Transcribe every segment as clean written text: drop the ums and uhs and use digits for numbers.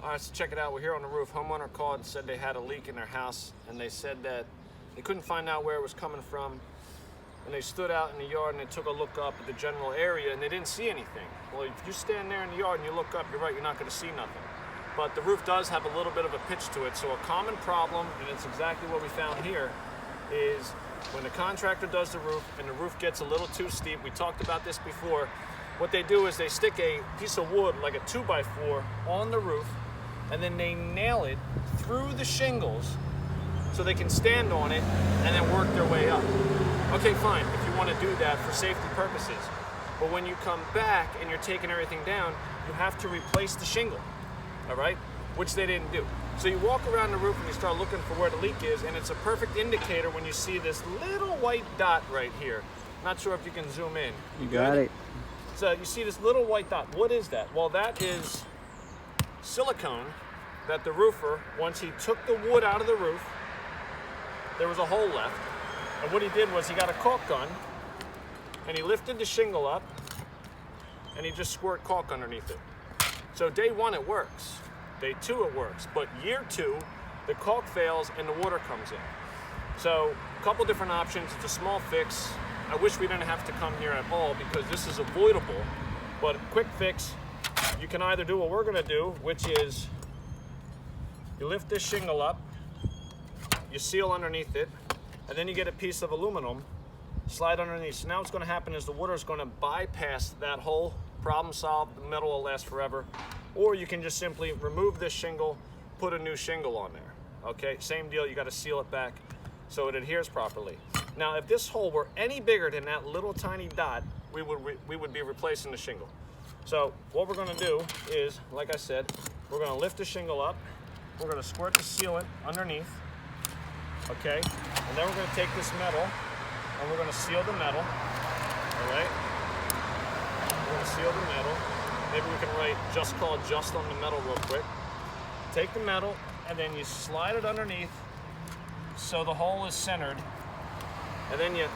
All right, so check it out. We're here on the roof. Homeowner called and said they had a leak in their house, and they said that they couldn't find out where it was coming from. And they stood out in the yard and they took a look up at the general area and they didn't see anything. Well, if you stand there in the yard and you look up, you're right, you're not going to see nothing. But the roof does have a little bit of a pitch to it. So a common problem, and it's exactly what we found here, is when the contractor does the roof and the roof gets a little too steep. We talked about this before. What they do is they stick a piece of wood, like a 2x4, on the roof, and then they nail it through the shingles so they can stand on it and then work their way up. Okay, fine, if you want to do that for safety purposes. But when you come back and you're taking everything down, you have to replace the shingle, all right? Which they didn't do. So you walk around the roof and you start looking for where the leak is, and it's a perfect indicator when you see this little white dot right here. Not sure if you can zoom in. You got it. So you see this little white dot. What is that? Well, that is silicone that the roofer, once he took the wood out of the roof, there was a hole left. And what he did was he got a caulk gun and he lifted the shingle up and he just squirt caulk underneath it. So day one it works, day two it works, but year two the caulk fails and the water comes in. So a couple different options. It's a small fix. I wish we didn't have to come here at all because this is avoidable, but quick fix, you can either do what we're gonna do, which is you lift this shingle up, you seal underneath it, and then you get a piece of aluminum, slide underneath. So now what's going to happen is the water is going to bypass that hole, problem solved, the metal will last forever. Or you can just simply remove this shingle, put a new shingle on there. Okay, same deal, you got to seal it back so it adheres properly. Now if this hole were any bigger than that little tiny dot, we would be replacing the shingle. So what we're going to do is, like I said, we're going to lift the shingle up, we're going to squirt the sealant underneath. Okay, and then we're going to take this metal and we're going to seal the metal. All right, we're going to seal the metal. Maybe we can write "just call just" on the metal real quick. Take the metal and then you slide it underneath so the hole is centered, and then you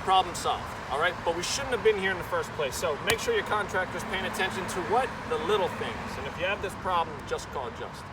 problem solved. All right, but we shouldn't have been here in the first place. So make sure your contractor's paying attention to what? The little things. And if you have this problem, just call just.